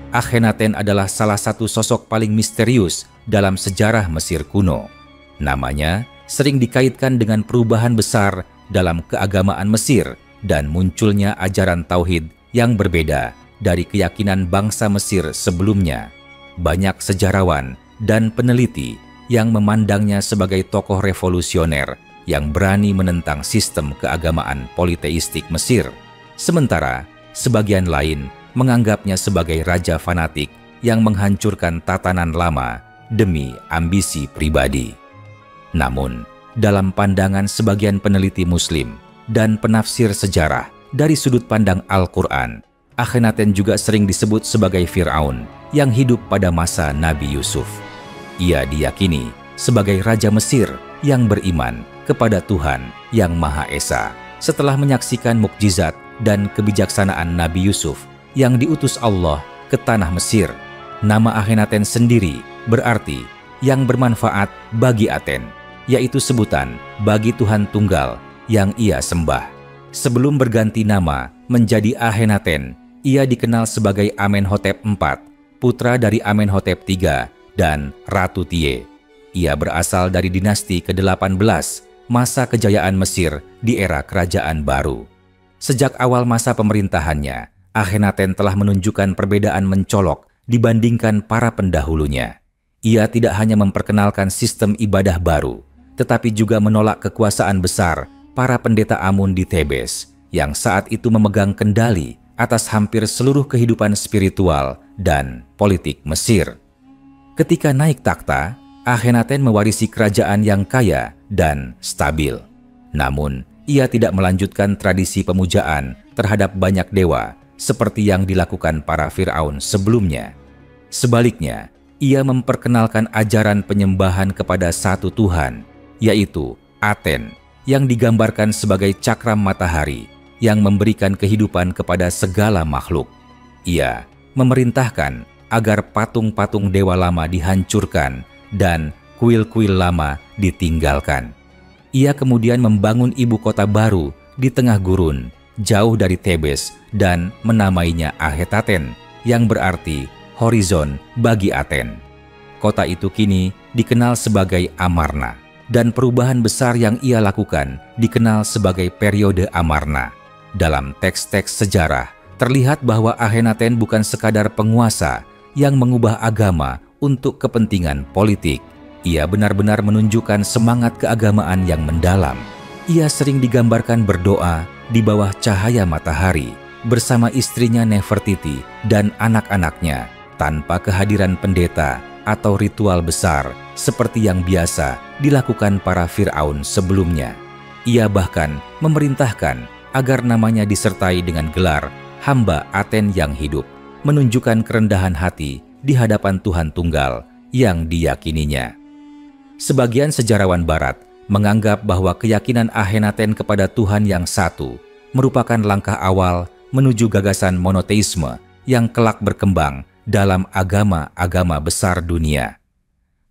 Akhenaten adalah salah satu sosok paling misterius dalam sejarah Mesir kuno. Namanya sering dikaitkan dengan perubahan besar dalam keagamaan Mesir dan munculnya ajaran tauhid yang berbeda dari keyakinan bangsa Mesir sebelumnya. Banyak sejarawan dan peneliti yang memandangnya sebagai tokoh revolusioner yang berani menentang sistem keagamaan politeistik Mesir. Sementara sebagian lain menganggapnya sebagai raja fanatik yang menghancurkan tatanan lama demi ambisi pribadi. Namun, dalam pandangan sebagian peneliti Muslim dan penafsir sejarah dari sudut pandang Al-Quran, Akhenaten juga sering disebut sebagai Fir'aun yang hidup pada masa Nabi Yusuf. Ia diyakini sebagai raja Mesir yang beriman kepada Tuhan yang Maha Esa setelah menyaksikan mukjizat dan kebijaksanaan Nabi Yusuf yang diutus Allah ke tanah Mesir. Nama Akhenaten sendiri berarti yang bermanfaat bagi Aten, yaitu sebutan bagi Tuhan Tunggal yang ia sembah. Sebelum berganti nama menjadi Akhenaten, ia dikenal sebagai Amenhotep IV, putra dari Amenhotep III dan Ratu Tie. Ia berasal dari dinasti ke-18, masa kejayaan Mesir di era Kerajaan Baru. Sejak awal masa pemerintahannya, Akhenaten telah menunjukkan perbedaan mencolok dibandingkan para pendahulunya. Ia tidak hanya memperkenalkan sistem ibadah baru, tetapi juga menolak kekuasaan besar para pendeta Amun di Thebes, yang saat itu memegang kendali atas hampir seluruh kehidupan spiritual dan politik Mesir. Ketika naik takhta, Akhenaten mewarisi kerajaan yang kaya dan stabil. Namun, ia tidak melanjutkan tradisi pemujaan terhadap banyak dewa seperti yang dilakukan para Fir'aun sebelumnya. Sebaliknya, ia memperkenalkan ajaran penyembahan kepada satu Tuhan, yaitu Aten, yang digambarkan sebagai cakram matahari yang memberikan kehidupan kepada segala makhluk. Ia memerintahkan agar patung-patung dewa lama dihancurkan dan kuil-kuil lama ditinggalkan. Ia kemudian membangun ibu kota baru di tengah gurun, jauh dari Thebes, dan menamainya Akhetaten, yang berarti horizon bagi Aten. Kota itu kini dikenal sebagai Amarna, dan perubahan besar yang ia lakukan dikenal sebagai periode Amarna. Dalam teks-teks sejarah, terlihat bahwa Akhenaten bukan sekadar penguasa yang mengubah agama untuk kepentingan politik. Ia benar-benar menunjukkan semangat keagamaan yang mendalam. Ia sering digambarkan berdoa di bawah cahaya matahari bersama istrinya Nefertiti dan anak-anaknya tanpa kehadiran pendeta atau ritual besar seperti yang biasa dilakukan para Fir'aun sebelumnya. Ia bahkan memerintahkan agar namanya disertai dengan gelar hamba Aten yang hidup, menunjukkan kerendahan hati di hadapan Tuhan Tunggal yang diyakininya. Sebagian sejarawan Barat menganggap bahwa keyakinan Akhenaten kepada Tuhan yang satu merupakan langkah awal menuju gagasan monoteisme yang kelak berkembang dalam agama-agama besar dunia.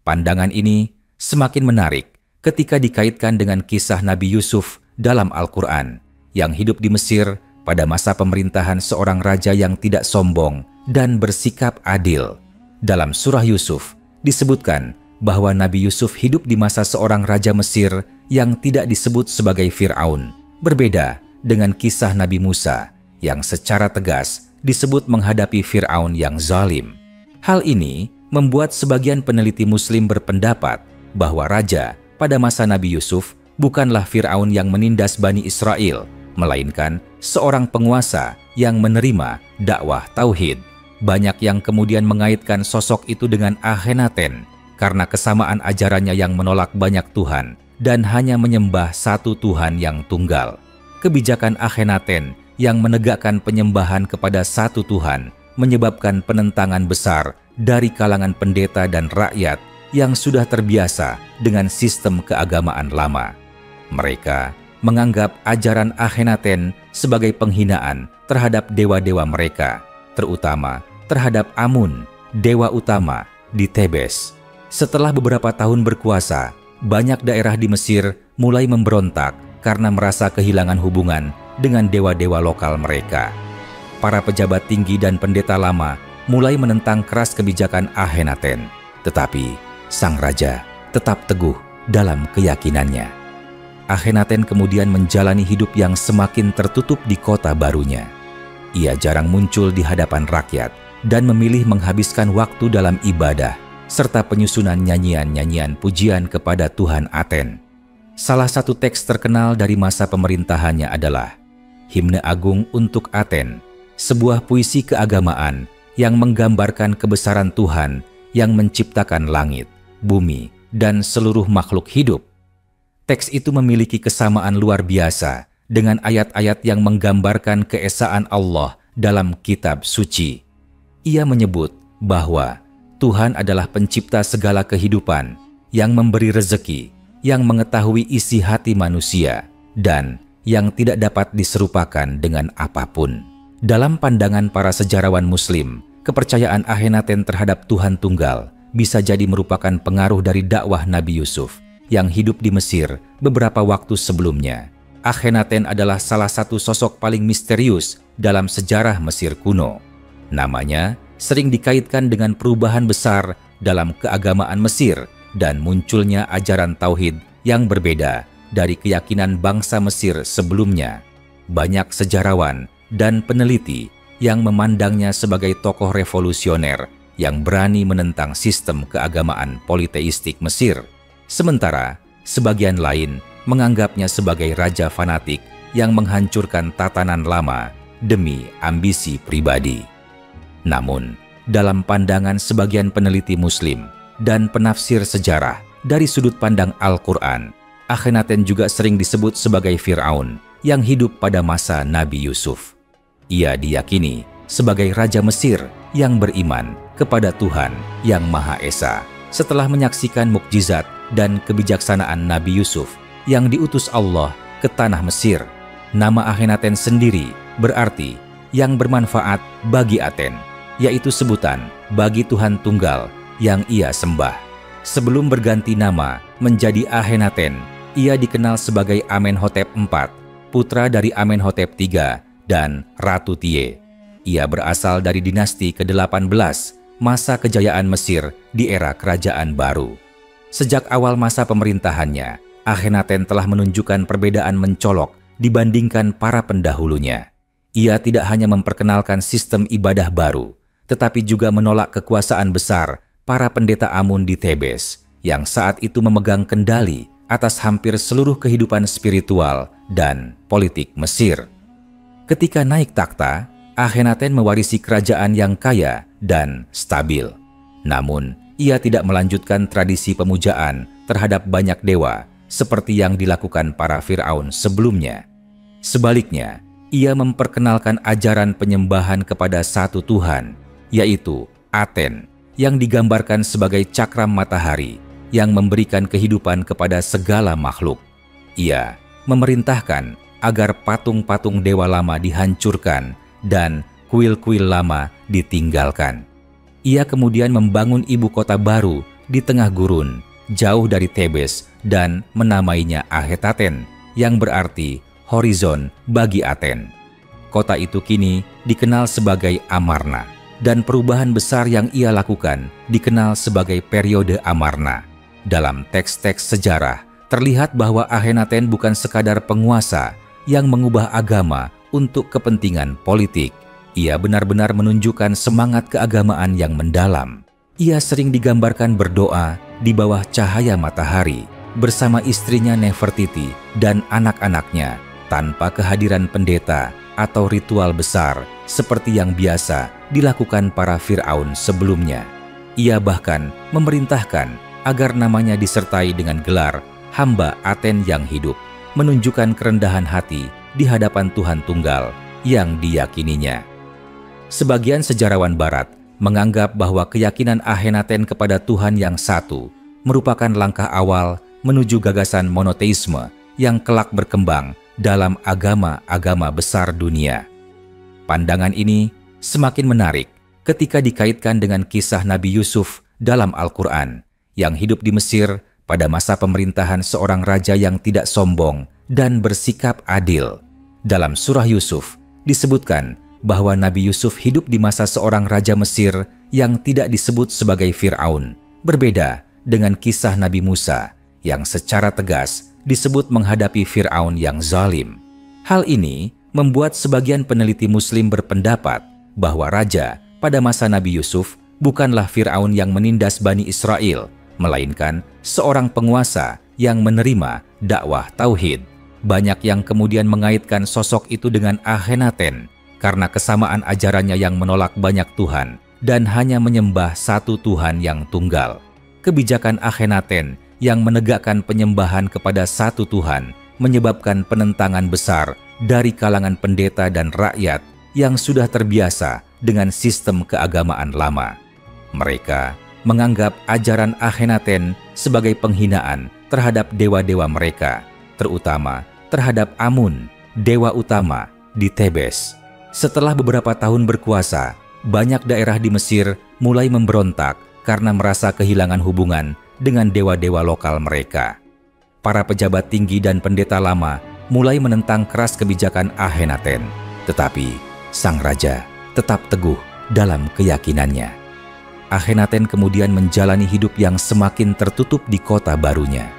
Pandangan ini semakin menarik ketika dikaitkan dengan kisah Nabi Yusuf dalam Al-Quran yang hidup di Mesir pada masa pemerintahan seorang raja yang tidak sombong dan bersikap adil. Dalam surah Yusuf disebutkan bahwa Nabi Yusuf hidup di masa seorang raja Mesir yang tidak disebut sebagai Fir'aun, berbeda dengan kisah Nabi Musa yang secara tegas disebut menghadapi Fir'aun yang zalim. Hal ini membuat sebagian peneliti Muslim berpendapat bahwa raja pada masa Nabi Yusuf bukanlah Fir'aun yang menindas Bani Israel, melainkan seorang penguasa yang menerima dakwah tauhid. Banyak yang kemudian mengaitkan sosok itu dengan Akhenaten karena kesamaan ajarannya yang menolak banyak Tuhan dan hanya menyembah satu Tuhan yang tunggal. Kebijakan Akhenaten yang menegakkan penyembahan kepada satu Tuhan menyebabkan penentangan besar dari kalangan pendeta dan rakyat yang sudah terbiasa dengan sistem keagamaan lama. Mereka menganggap ajaran Akhenaten sebagai penghinaan terhadap dewa-dewa mereka, terutama terhadap Amun, dewa utama di Thebes. Setelah beberapa tahun berkuasa, banyak daerah di Mesir mulai memberontak karena merasa kehilangan hubungan dengan dewa-dewa lokal mereka. Para pejabat tinggi dan pendeta lama mulai menentang keras kebijakan Akhenaten, tetapi sang raja tetap teguh dalam keyakinannya. Akhenaten kemudian menjalani hidup yang semakin tertutup di kota barunya. Ia jarang muncul di hadapan rakyat dan memilih menghabiskan waktu dalam ibadah serta penyusunan nyanyian-nyanyian pujian kepada Tuhan Aten. Salah satu teks terkenal dari masa pemerintahannya adalah Himne Agung untuk Aten, sebuah puisi keagamaan yang menggambarkan kebesaran Tuhan yang menciptakan langit, bumi, dan seluruh makhluk hidup. Teks itu memiliki kesamaan luar biasa dengan ayat-ayat yang menggambarkan keesaan Allah dalam kitab suci. Ia menyebut bahwa Tuhan adalah pencipta segala kehidupan, yang memberi rezeki, yang mengetahui isi hati manusia, dan yang tidak dapat diserupakan dengan apapun. Dalam pandangan para sejarawan Muslim, kepercayaan Akhenaten terhadap Tuhan Tunggal bisa jadi merupakan pengaruh dari dakwah Nabi Yusuf yang hidup di Mesir beberapa waktu sebelumnya. Akhenaten adalah salah satu sosok paling misterius dalam sejarah Mesir kuno. Namanya sering dikaitkan dengan perubahan besar dalam keagamaan Mesir dan munculnya ajaran tauhid yang berbeda dari keyakinan bangsa Mesir sebelumnya. Banyak sejarawan dan peneliti yang memandangnya sebagai tokoh revolusioner yang berani menentang sistem keagamaan politeistik Mesir. Sementara sebagian lain menganggapnya sebagai raja fanatik yang menghancurkan tatanan lama demi ambisi pribadi. Namun, dalam pandangan sebagian peneliti Muslim dan penafsir sejarah dari sudut pandang Al-Quran, Akhenaten juga sering disebut sebagai Fir'aun yang hidup pada masa Nabi Yusuf. Ia diyakini sebagai raja Mesir yang beriman kepada Tuhan yang Maha Esa setelah menyaksikan mukjizat dan kebijaksanaan Nabi Yusuf yang diutus Allah ke tanah Mesir. Nama Akhenaten sendiri berarti yang bermanfaat bagi Aten, yaitu sebutan bagi Tuhan Tunggal yang ia sembah. Sebelum berganti nama menjadi Akhenaten, ia dikenal sebagai Amenhotep IV, putra dari Amenhotep III dan Ratu Tie. Ia berasal dari dinasti ke-18, masa kejayaan Mesir di era Kerajaan Baru. Sejak awal masa pemerintahannya, Akhenaten telah menunjukkan perbedaan mencolok dibandingkan para pendahulunya. Ia tidak hanya memperkenalkan sistem ibadah baru, tetapi juga menolak kekuasaan besar para pendeta Amun di Thebes, yang saat itu memegang kendali atas hampir seluruh kehidupan spiritual dan politik Mesir. Ketika naik takhta, Akhenaten mewarisi kerajaan yang kaya dan stabil. Namun, ia tidak melanjutkan tradisi pemujaan terhadap banyak dewa seperti yang dilakukan para Fir'aun sebelumnya. Sebaliknya, ia memperkenalkan ajaran penyembahan kepada satu Tuhan, yaitu Aten, yang digambarkan sebagai cakram matahari yang memberikan kehidupan kepada segala makhluk. Ia memerintahkan agar patung-patung dewa lama dihancurkan dan kuil-kuil lama ditinggalkan. Ia kemudian membangun ibu kota baru di tengah gurun, jauh dari Thebes, dan menamainya Akhetaten, yang berarti horizon bagi Aten. Kota itu kini dikenal sebagai Amarna, dan perubahan besar yang ia lakukan dikenal sebagai periode Amarna. Dalam teks-teks sejarah, terlihat bahwa Akhenaten bukan sekadar penguasa yang mengubah agama untuk kepentingan politik. Ia benar-benar menunjukkan semangat keagamaan yang mendalam. Ia sering digambarkan berdoa di bawah cahaya matahari bersama istrinya Nefertiti dan anak-anaknya tanpa kehadiran pendeta atau ritual besar seperti yang biasa dilakukan para Fir'aun sebelumnya. Ia bahkan memerintahkan agar namanya disertai dengan gelar hamba Aten yang hidup, menunjukkan kerendahan hati di hadapan Tuhan Tunggal yang diyakininya. Sebagian sejarawan Barat menganggap bahwa keyakinan Akhenaten kepada Tuhan yang satu merupakan langkah awal menuju gagasan monoteisme yang kelak berkembang dalam agama-agama besar dunia. Pandangan ini semakin menarik ketika dikaitkan dengan kisah Nabi Yusuf dalam Al-Quran yang hidup di Mesir pada masa pemerintahan seorang raja yang tidak sombong dan bersikap adil. Dalam surah Yusuf disebutkan bahwa Nabi Yusuf hidup di masa seorang raja Mesir yang tidak disebut sebagai Fir'aun, berbeda dengan kisah Nabi Musa yang secara tegas disebut menghadapi Fir'aun yang zalim. Hal ini membuat sebagian peneliti Muslim berpendapat bahwa raja pada masa Nabi Yusuf bukanlah Fir'aun yang menindas Bani Israel, melainkan seorang penguasa yang menerima dakwah tauhid. Banyak yang kemudian mengaitkan sosok itu dengan Akhenaten karena kesamaan ajarannya yang menolak banyak Tuhan dan hanya menyembah satu Tuhan yang tunggal. Kebijakan Akhenaten yang menegakkan penyembahan kepada satu Tuhan menyebabkan penentangan besar dari kalangan pendeta dan rakyat yang sudah terbiasa dengan sistem keagamaan lama. Mereka menganggap ajaran Akhenaten sebagai penghinaan terhadap dewa-dewa mereka, terutama terhadap Amun, dewa utama di Tebes. Setelah beberapa tahun berkuasa, banyak daerah di Mesir mulai memberontak karena merasa kehilangan hubungan dengan dewa-dewa lokal mereka. Para pejabat tinggi dan pendeta lama mulai menentang keras kebijakan Akhenaten, tetapi sang raja tetap teguh dalam keyakinannya. Akhenaten kemudian menjalani hidup yang semakin tertutup di kota barunya.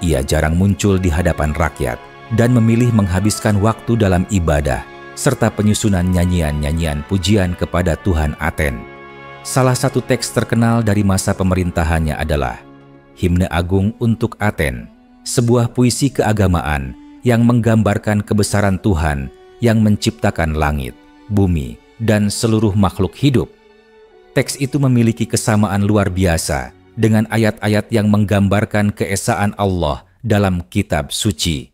Ia jarang muncul di hadapan rakyat dan memilih menghabiskan waktu dalam ibadah serta penyusunan nyanyian-nyanyian pujian kepada Tuhan Aten. Salah satu teks terkenal dari masa pemerintahannya adalah Himne Agung untuk Aten, sebuah puisi keagamaan yang menggambarkan kebesaran Tuhan yang menciptakan langit, bumi, dan seluruh makhluk hidup. Teks itu memiliki kesamaan luar biasa dengan ayat-ayat yang menggambarkan keesaan Allah dalam kitab suci.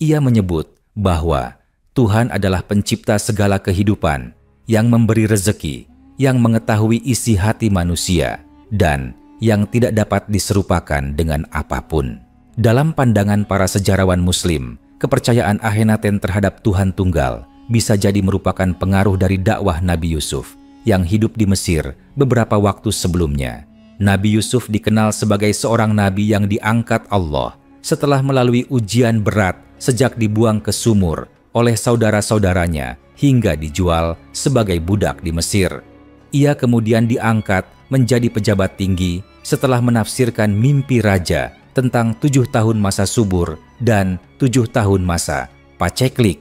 Ia menyebut bahwa Tuhan adalah pencipta segala kehidupan, yang memberi rezeki, yang mengetahui isi hati manusia, dan yang tidak dapat diserupakan dengan apapun. Dalam pandangan para sejarawan Muslim, kepercayaan Akhenaten terhadap Tuhan Tunggal bisa jadi merupakan pengaruh dari dakwah Nabi Yusuf yang hidup di Mesir beberapa waktu sebelumnya. Nabi Yusuf dikenal sebagai seorang nabi yang diangkat Allah setelah melalui ujian berat sejak dibuang ke sumur oleh saudara-saudaranya hingga dijual sebagai budak di Mesir. Ia kemudian diangkat menjadi pejabat tinggi setelah menafsirkan mimpi raja tentang 7 tahun masa subur dan 7 tahun masa paceklik.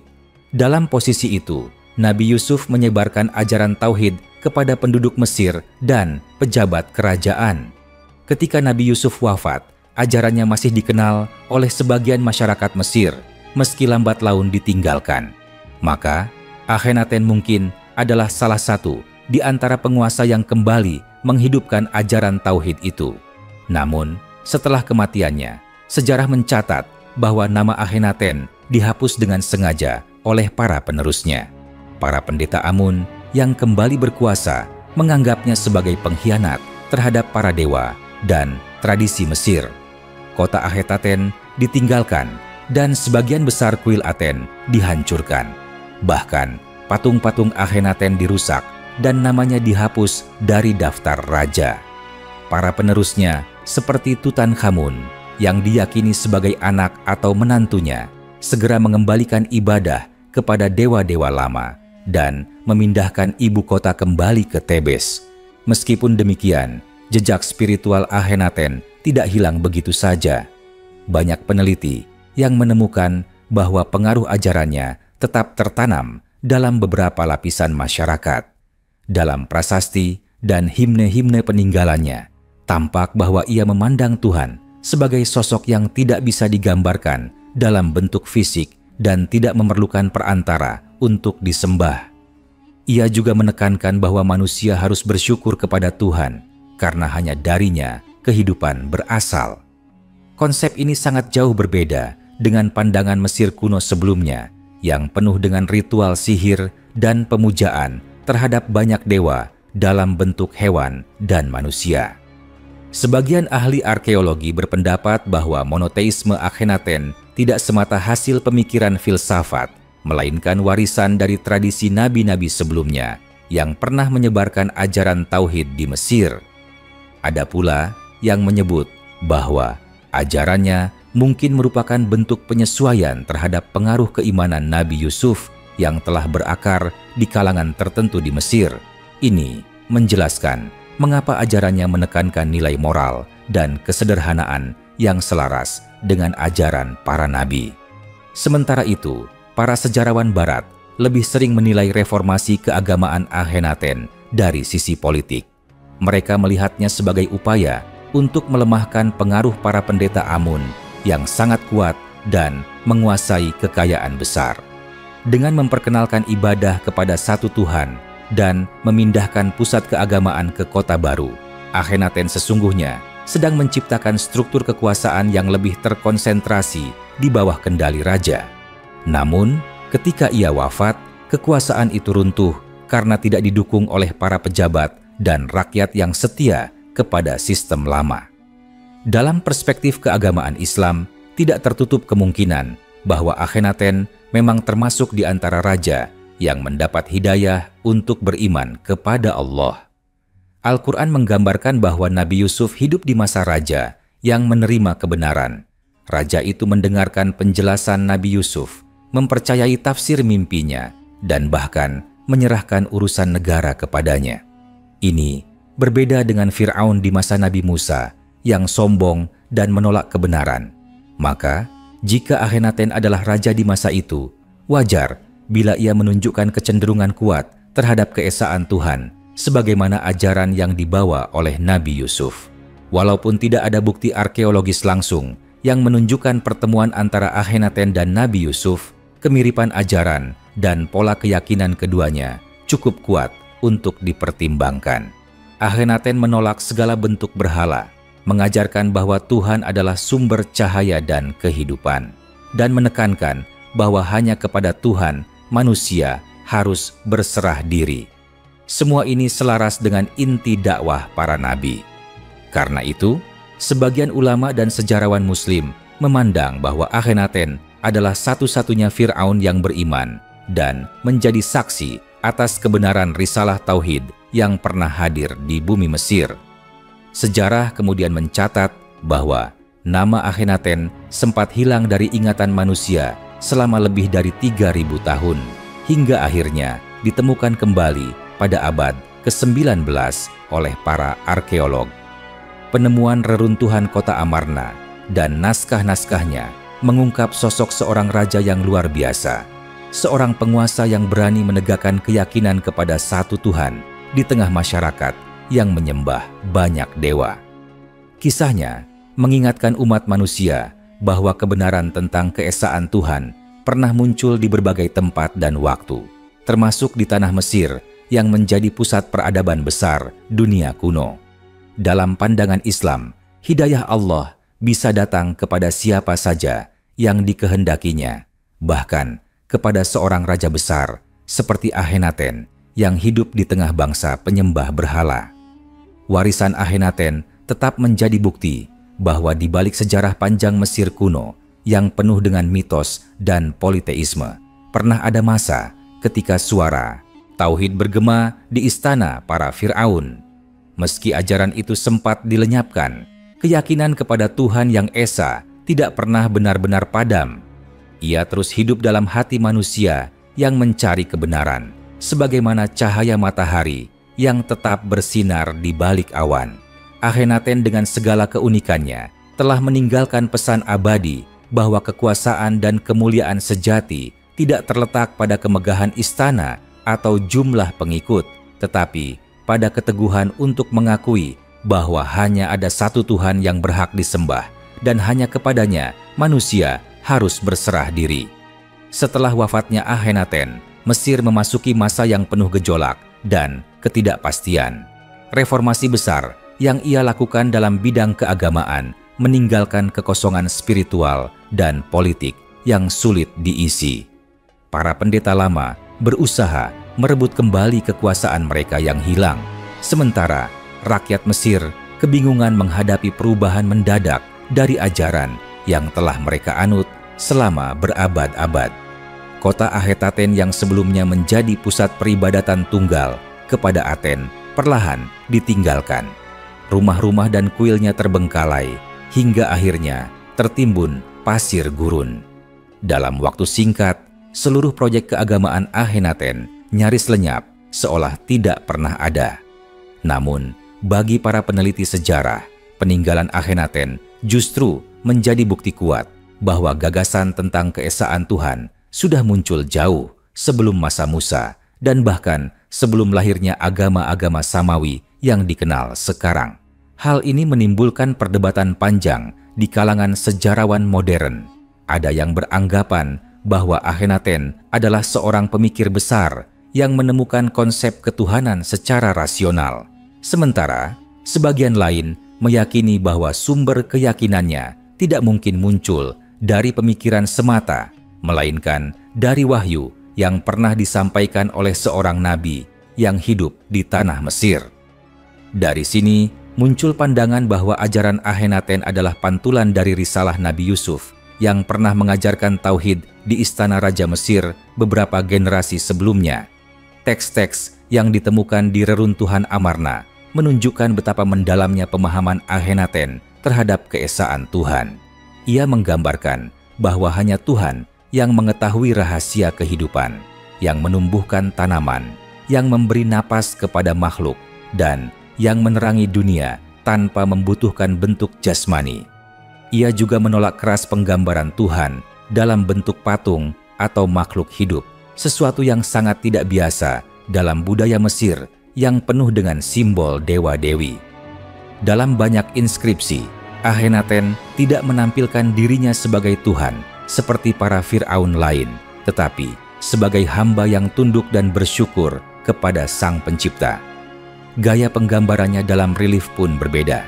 Dalam posisi itu, Nabi Yusuf menyebarkan ajaran tauhid kepada penduduk Mesir dan pejabat kerajaan. Ketika Nabi Yusuf wafat, ajarannya masih dikenal oleh sebagian masyarakat Mesir, meski lambat laun ditinggalkan. Maka, Akhenaten mungkin adalah salah satu di antara penguasa yang kembali menghidupkan ajaran tauhid itu. Namun, setelah kematiannya, sejarah mencatat bahwa nama Akhenaten dihapus dengan sengaja oleh para penerusnya. Para pendeta Amun yang kembali berkuasa menganggapnya sebagai pengkhianat terhadap para dewa dan tradisi Mesir. Kota Akhenaten ditinggalkan dan sebagian besar kuil Aten dihancurkan. Bahkan patung-patung Akhenaten dirusak dan namanya dihapus dari daftar raja. Para penerusnya seperti Tutankhamun yang diyakini sebagai anak atau menantunya segera mengembalikan ibadah kepada dewa-dewa lama dan memindahkan ibu kota kembali ke Tebes. Meskipun demikian, jejak spiritual Akhenaten tidak hilang begitu saja. Banyak peneliti yang menemukan bahwa pengaruh ajarannya tetap tertanam dalam beberapa lapisan masyarakat. Dalam prasasti dan himne-himne peninggalannya, tampak bahwa ia memandang Tuhan sebagai sosok yang tidak bisa digambarkan dalam bentuk fisik dan tidak memerlukan perantara untuk disembah. Ia juga menekankan bahwa manusia harus bersyukur kepada Tuhan karena hanya darinya kehidupan berasal. Konsep ini sangat jauh berbeda dengan pandangan Mesir kuno sebelumnya yang penuh dengan ritual sihir dan pemujaan terhadap banyak dewa dalam bentuk hewan dan manusia. Sebagian ahli arkeologi berpendapat bahwa monoteisme Akhenaten tidak semata hasil pemikiran filsafat, melainkan warisan dari tradisi nabi-nabi sebelumnya yang pernah menyebarkan ajaran tauhid di Mesir. Ada pula yang menyebut bahwa ajarannya mungkin merupakan bentuk penyesuaian terhadap pengaruh keimanan Nabi Yusuf yang telah berakar di kalangan tertentu di Mesir. Ini menjelaskan mengapa ajarannya menekankan nilai moral dan kesederhanaan yang selaras dengan ajaran para nabi. Sementara itu, para sejarawan Barat lebih sering menilai reformasi keagamaan Akhenaten dari sisi politik. Mereka melihatnya sebagai upaya untuk melemahkan pengaruh para pendeta Amun yang sangat kuat dan menguasai kekayaan besar. Dengan memperkenalkan ibadah kepada satu Tuhan dan memindahkan pusat keagamaan ke kota baru, Akhenaten sesungguhnya sedang menciptakan struktur kekuasaan yang lebih terkonsentrasi di bawah kendali raja. Namun, ketika ia wafat, kekuasaan itu runtuh karena tidak didukung oleh para pejabat dan rakyat yang setia kepada sistem lama. Dalam perspektif keagamaan Islam, tidak tertutup kemungkinan bahwa Akhenaten memang termasuk di antara raja yang mendapat hidayah untuk beriman kepada Allah. Al-Quran menggambarkan bahwa Nabi Yusuf hidup di masa raja yang menerima kebenaran. Raja itu mendengarkan penjelasan Nabi Yusuf, mempercayai tafsir mimpinya, dan bahkan menyerahkan urusan negara kepadanya. Ini berbeda dengan Fir'aun di masa Nabi Musa yang sombong dan menolak kebenaran. Maka, jika Akhenaten adalah raja di masa itu, wajar bila ia menunjukkan kecenderungan kuat terhadap keesaan Tuhan, sebagaimana ajaran yang dibawa oleh Nabi Yusuf. Walaupun tidak ada bukti arkeologis langsung yang menunjukkan pertemuan antara Akhenaten dan Nabi Yusuf, kemiripan ajaran dan pola keyakinan keduanya cukup kuat untuk dipertimbangkan. Akhenaten menolak segala bentuk berhala, mengajarkan bahwa Tuhan adalah sumber cahaya dan kehidupan, dan menekankan bahwa hanya kepada Tuhan manusia harus berserah diri. Semua ini selaras dengan inti dakwah para nabi. Karena itu, sebagian ulama dan sejarawan Muslim memandang bahwa Akhenaten adalah satu-satunya Fir'aun yang beriman dan menjadi saksi atas kebenaran risalah Tauhid yang pernah hadir di bumi Mesir. Sejarah kemudian mencatat bahwa nama Akhenaten sempat hilang dari ingatan manusia selama lebih dari 3.000 tahun, hingga akhirnya ditemukan kembali pada abad ke-19 oleh para arkeolog. Penemuan reruntuhan kota Amarna dan naskah-naskahnya mengungkap sosok seorang raja yang luar biasa, seorang penguasa yang berani menegakkan keyakinan kepada satu Tuhan di tengah masyarakat yang menyembah banyak dewa. Kisahnya mengingatkan umat manusia bahwa kebenaran tentang keesaan Tuhan pernah muncul di berbagai tempat dan waktu, termasuk di tanah Mesir yang menjadi pusat peradaban besar dunia kuno. Dalam pandangan Islam, hidayah Allah bisa datang kepada siapa saja yang dikehendakinya, bahkan kepada seorang raja besar seperti Akhenaten yang hidup di tengah bangsa penyembah berhala. Warisan Akhenaten tetap menjadi bukti bahwa di balik sejarah panjang Mesir kuno yang penuh dengan mitos dan politeisme, pernah ada masa ketika suara Tauhid bergema di istana para Fir'aun. Meski ajaran itu sempat dilenyapkan, keyakinan kepada Tuhan yang esa tidak pernah benar-benar padam. Ia terus hidup dalam hati manusia yang mencari kebenaran, sebagaimana cahaya matahari yang tetap bersinar di balik awan. Akhenaten dengan segala keunikannya telah meninggalkan pesan abadi bahwa kekuasaan dan kemuliaan sejati tidak terletak pada kemegahan istana atau jumlah pengikut, tetapi pada keteguhan untuk mengakui bahwa hanya ada satu Tuhan yang berhak disembah dan hanya kepadanya manusia harus berserah diri. Setelah wafatnya Akhenaten, Mesir memasuki masa yang penuh gejolak dan ketidakpastian. Reformasi besar yang ia lakukan dalam bidang keagamaan meninggalkan kekosongan spiritual dan politik yang sulit diisi. Para pendeta lama berusaha merebut kembali kekuasaan mereka yang hilang, sementara rakyat Mesir kebingungan menghadapi perubahan mendadak dari ajaran yang telah mereka anut selama berabad-abad. Kota Akhenaten yang sebelumnya menjadi pusat peribadatan tunggal kepada Aten perlahan ditinggalkan. Rumah-rumah dan kuilnya terbengkalai hingga akhirnya tertimbun pasir gurun. Dalam waktu singkat, seluruh proyek keagamaan Akhenaten nyaris lenyap, seolah tidak pernah ada. Namun, bagi para peneliti sejarah, peninggalan Akhenaten justru menjadi bukti kuat bahwa gagasan tentang keesaan Tuhan sudah muncul jauh sebelum masa Musa dan bahkan sebelum lahirnya agama-agama Samawi yang dikenal sekarang. Hal ini menimbulkan perdebatan panjang di kalangan sejarawan modern. Ada yang beranggapan bahwa Akhenaten adalah seorang pemikir besar yang menemukan konsep ketuhanan secara rasional. Sementara, sebagian lain meyakini bahwa sumber keyakinannya tidak mungkin muncul dari pemikiran semata, melainkan dari wahyu yang pernah disampaikan oleh seorang nabi yang hidup di tanah Mesir. Dari sini muncul pandangan bahwa ajaran Akhenaten adalah pantulan dari risalah Nabi Yusuf yang pernah mengajarkan tauhid di istana Raja Mesir beberapa generasi sebelumnya. Teks-teks yang ditemukan di reruntuhan Amarna menunjukkan betapa mendalamnya pemahaman Akhenaten terhadap keesaan Tuhan. Ia menggambarkan bahwa hanya Tuhan yang mengetahui rahasia kehidupan, yang menumbuhkan tanaman, yang memberi napas kepada makhluk, dan yang menerangi dunia tanpa membutuhkan bentuk jasmani. Ia juga menolak keras penggambaran Tuhan dalam bentuk patung atau makhluk hidup, sesuatu yang sangat tidak biasa dalam budaya Mesir yang penuh dengan simbol dewa-dewi. Dalam banyak inskripsi, Akhenaten tidak menampilkan dirinya sebagai Tuhan seperti para Fir'aun lain, tetapi sebagai hamba yang tunduk dan bersyukur kepada Sang Pencipta. Gaya penggambarannya dalam relief pun berbeda.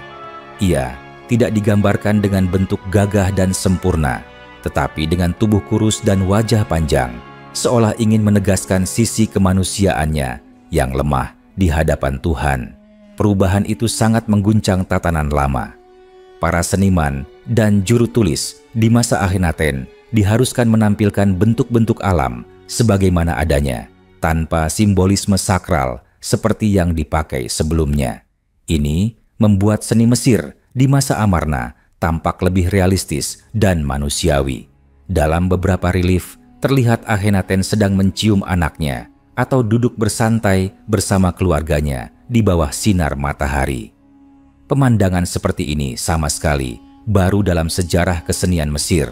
Ia tidak digambarkan dengan bentuk gagah dan sempurna, tetapi dengan tubuh kurus dan wajah panjang, seolah ingin menegaskan sisi kemanusiaannya yang lemah di hadapan Tuhan. Perubahan itu sangat mengguncang tatanan lama. Para seniman dan juru tulis di masa Akhenaten diharuskan menampilkan bentuk-bentuk alam sebagaimana adanya, tanpa simbolisme sakral seperti yang dipakai sebelumnya. Ini membuat seni Mesir di masa Amarna tampak lebih realistis dan manusiawi. Dalam beberapa relief, terlihat Akhenaten sedang mencium anaknya atau duduk bersantai bersama keluarganya di bawah sinar matahari. Pemandangan seperti ini sama sekali baru dalam sejarah kesenian Mesir,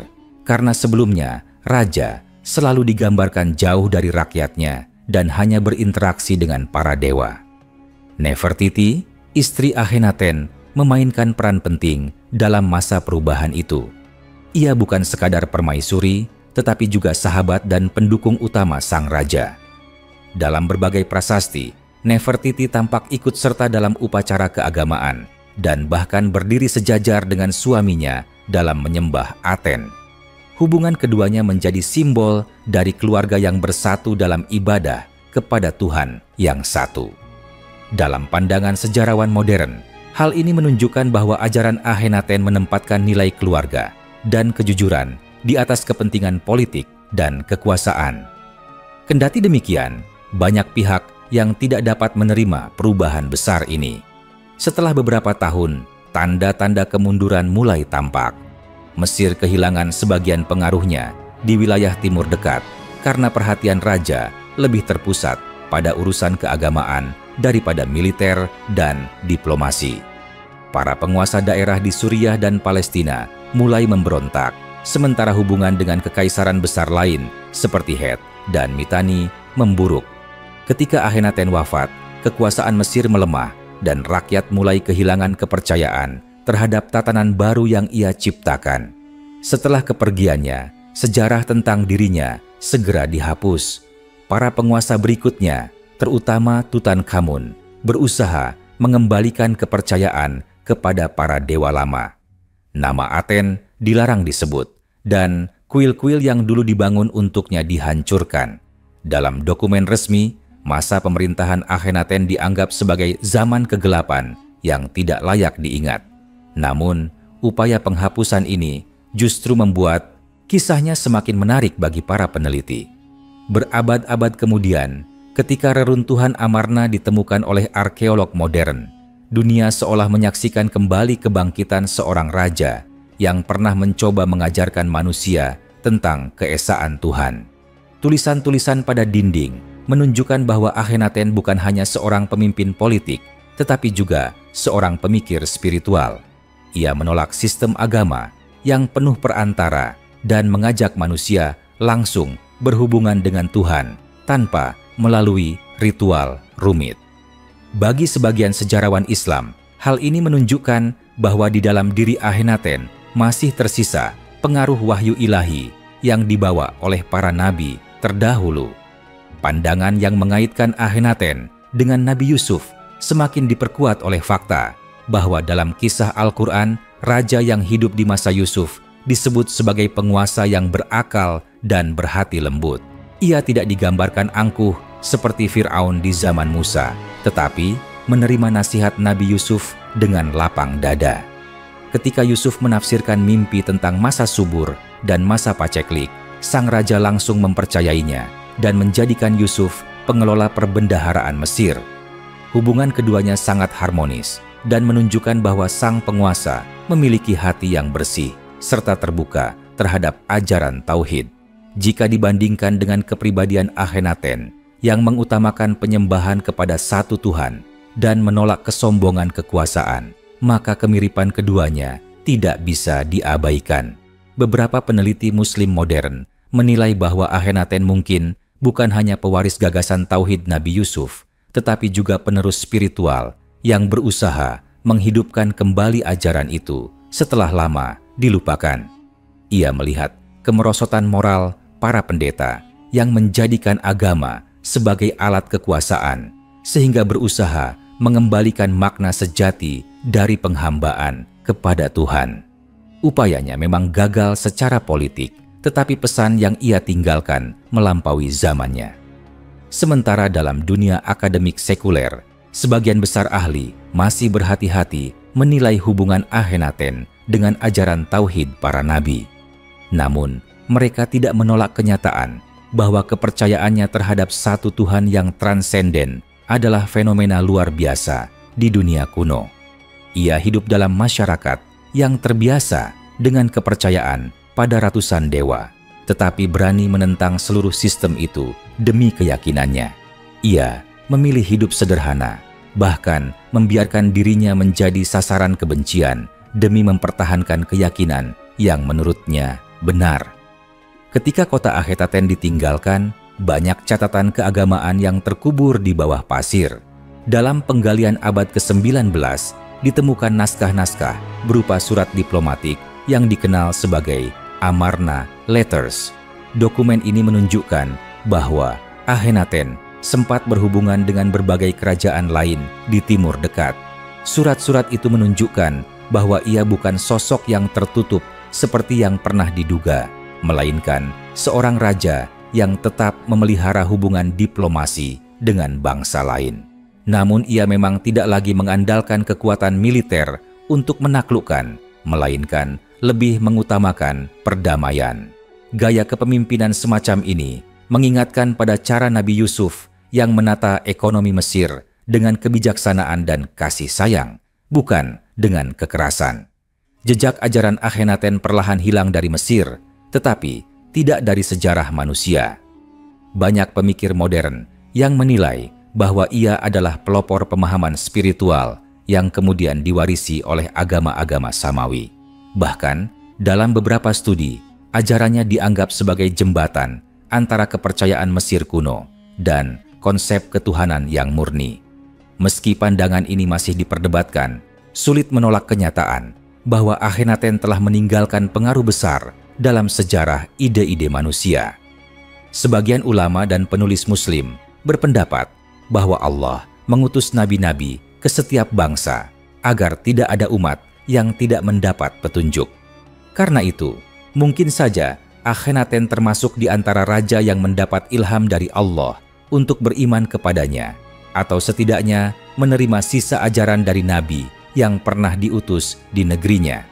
karena sebelumnya raja selalu digambarkan jauh dari rakyatnya dan hanya berinteraksi dengan para dewa. Nefertiti, istri Akhenaten, memainkan peran penting dalam masa perubahan itu. Ia bukan sekadar permaisuri, tetapi juga sahabat dan pendukung utama sang raja. Dalam berbagai prasasti, Nefertiti tampak ikut serta dalam upacara keagamaan dan bahkan berdiri sejajar dengan suaminya dalam menyembah Aten. Hubungan keduanya menjadi simbol dari keluarga yang bersatu dalam ibadah kepada Tuhan yang satu. Dalam pandangan sejarawan modern, hal ini menunjukkan bahwa ajaran Akhenaten menempatkan nilai keluarga dan kejujuran di atas kepentingan politik dan kekuasaan. Kendati demikian, banyak pihak yang tidak dapat menerima perubahan besar ini. Setelah beberapa tahun, tanda-tanda kemunduran mulai tampak. Mesir kehilangan sebagian pengaruhnya di wilayah timur dekat karena perhatian raja lebih terpusat pada urusan keagamaan daripada militer dan diplomasi. Para penguasa daerah di Suriah dan Palestina mulai memberontak, sementara hubungan dengan kekaisaran besar lain seperti Het dan Mitanni memburuk. Ketika Akhenaten wafat, kekuasaan Mesir melemah dan rakyat mulai kehilangan kepercayaan terhadap tatanan baru yang ia ciptakan. Setelah kepergiannya, sejarah tentang dirinya segera dihapus. Para penguasa berikutnya, terutama Tutankhamun, berusaha mengembalikan kepercayaan kepada para dewa lama. Nama Aten dilarang disebut, dan kuil-kuil yang dulu dibangun untuknya dihancurkan. Dalam dokumen resmi, masa pemerintahan Akhenaten dianggap sebagai zaman kegelapan yang tidak layak diingat. Namun, upaya penghapusan ini justru membuat kisahnya semakin menarik bagi para peneliti. Berabad-abad kemudian, ketika reruntuhan Amarna ditemukan oleh arkeolog modern, dunia seolah menyaksikan kembali kebangkitan seorang raja yang pernah mencoba mengajarkan manusia tentang keesaan Tuhan. Tulisan-tulisan pada dinding menunjukkan bahwa Akhenaten bukan hanya seorang pemimpin politik, tetapi juga seorang pemikir spiritual. Ia menolak sistem agama yang penuh perantara dan mengajak manusia langsung berhubungan dengan Tuhan tanpa melalui ritual rumit. Bagi sebagian sejarawan Islam, hal ini menunjukkan bahwa di dalam diri Akhenaten masih tersisa pengaruh wahyu ilahi yang dibawa oleh para nabi terdahulu. Pandangan yang mengaitkan Akhenaten dengan Nabi Yusuf semakin diperkuat oleh fakta bahwa dalam kisah Al-Quran, raja yang hidup di masa Yusuf disebut sebagai penguasa yang berakal dan berhati lembut. Ia tidak digambarkan angkuh seperti Fir'aun di zaman Musa, tetapi menerima nasihat Nabi Yusuf dengan lapang dada. Ketika Yusuf menafsirkan mimpi tentang masa subur dan masa paceklik, sang raja langsung mempercayainya dan menjadikan Yusuf pengelola perbendaharaan Mesir. Hubungan keduanya sangat harmonis dan menunjukkan bahwa sang penguasa memiliki hati yang bersih serta terbuka terhadap ajaran tauhid. Jika dibandingkan dengan kepribadian Akhenaten yang mengutamakan penyembahan kepada satu Tuhan dan menolak kesombongan kekuasaan, maka kemiripan keduanya tidak bisa diabaikan. Beberapa peneliti Muslim modern menilai bahwa Akhenaten mungkin bukan hanya pewaris gagasan tauhid Nabi Yusuf, tetapi juga penerus spiritual yang berusaha menghidupkan kembali ajaran itu setelah lama dilupakan. Ia melihat kemerosotan moral para pendeta yang menjadikan agama sebagai alat kekuasaan, sehingga berusaha mengembalikan makna sejati dari penghambaan kepada Tuhan. Upayanya memang gagal secara politik, tetapi pesan yang ia tinggalkan melampaui zamannya. Sementara dalam dunia akademik sekuler, sebagian besar ahli masih berhati-hati menilai hubungan Akhenaten dengan ajaran tauhid para nabi. Namun, mereka tidak menolak kenyataan bahwa kepercayaannya terhadap satu Tuhan yang transenden adalah fenomena luar biasa di dunia kuno. Ia hidup dalam masyarakat yang terbiasa dengan kepercayaan pada ratusan dewa, tetapi berani menentang seluruh sistem itu demi keyakinannya. Ia memilih hidup sederhana, bahkan membiarkan dirinya menjadi sasaran kebencian demi mempertahankan keyakinan yang menurutnya benar. Ketika kota Akhenaten ditinggalkan, banyak catatan keagamaan yang terkubur di bawah pasir. Dalam penggalian abad ke-19, ditemukan naskah-naskah berupa surat diplomatik yang dikenal sebagai Amarna Letters. Dokumen ini menunjukkan bahwa Akhenaten sempat berhubungan dengan berbagai kerajaan lain di Timur Dekat. Surat-surat itu menunjukkan bahwa ia bukan sosok yang tertutup seperti yang pernah diduga, melainkan seorang raja yang tetap memelihara hubungan diplomasi dengan bangsa lain. Namun ia memang tidak lagi mengandalkan kekuatan militer untuk menaklukkan, melainkan lebih mengutamakan perdamaian. Gaya kepemimpinan semacam ini mengingatkan pada cara Nabi Yusuf yang menata ekonomi Mesir dengan kebijaksanaan dan kasih sayang, bukan dengan kekerasan. Jejak ajaran Akhenaten perlahan hilang dari Mesir, tetapi tidak dari sejarah manusia. Banyak pemikir modern yang menilai bahwa ia adalah pelopor pemahaman spiritual yang kemudian diwarisi oleh agama-agama samawi. Bahkan, dalam beberapa studi, ajarannya dianggap sebagai jembatan antara kepercayaan Mesir kuno dan konsep ketuhanan yang murni. Meski pandangan ini masih diperdebatkan, sulit menolak kenyataan bahwa Akhenaten telah meninggalkan pengaruh besar dalam sejarah ide-ide manusia. Sebagian ulama dan penulis Muslim berpendapat bahwa Allah mengutus nabi-nabi ke setiap bangsa agar tidak ada umat yang tidak mendapat petunjuk. Karena itu, mungkin saja Akhenaten termasuk di antara raja yang mendapat ilham dari Allah untuk beriman kepadanya, atau setidaknya menerima sisa ajaran dari nabi yang pernah diutus di negerinya.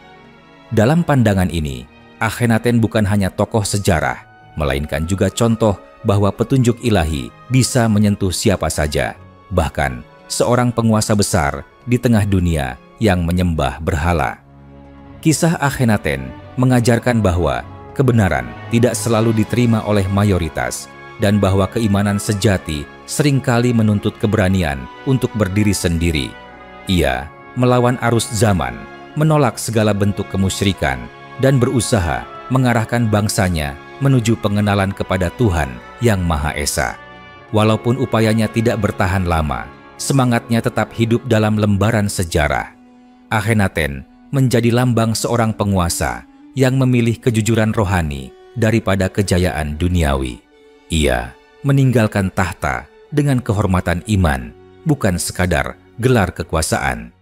Dalam pandangan ini, Akhenaten bukan hanya tokoh sejarah, melainkan juga contoh bahwa petunjuk ilahi bisa menyentuh siapa saja, bahkan seorang penguasa besar di tengah dunia yang menyembah berhala. Kisah Akhenaten mengajarkan bahwa kebenaran tidak selalu diterima oleh mayoritas, dan bahwa keimanan sejati seringkali menuntut keberanian untuk berdiri sendiri. Ia melawan arus zaman, menolak segala bentuk kemusyrikan, dan berusaha mengarahkan bangsanya menuju pengenalan kepada Tuhan yang Maha Esa. Walaupun upayanya tidak bertahan lama, semangatnya tetap hidup dalam lembaran sejarah. Akhenaten menjadi lambang seorang penguasa yang memilih kejujuran rohani daripada kejayaan duniawi. Ia meninggalkan tahta dengan kehormatan iman, bukan sekadar gelar kekuasaan.